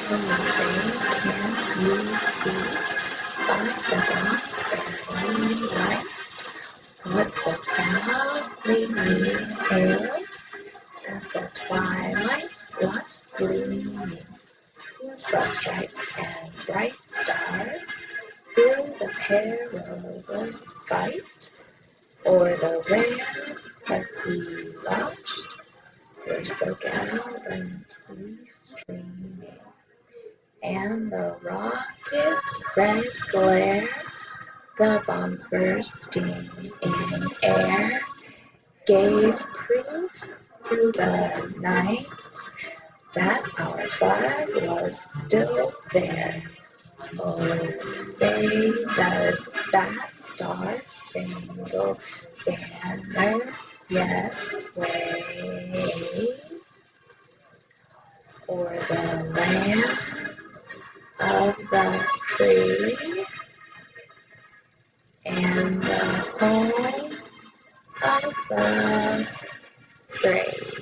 you say, can you see by the dawn's early light what so proudly we hailed at the twilight's last gleaming, whose broad stripes and bright stars through the perilous fight o'er the ramparts we watched were so gallantly streaming, and the rocket's red glare, the bombs bursting in air, gave proof through the night that our flag was still there. Oh, say does that star-spangled banner yet wave o'er the land of the free and the home of the brave?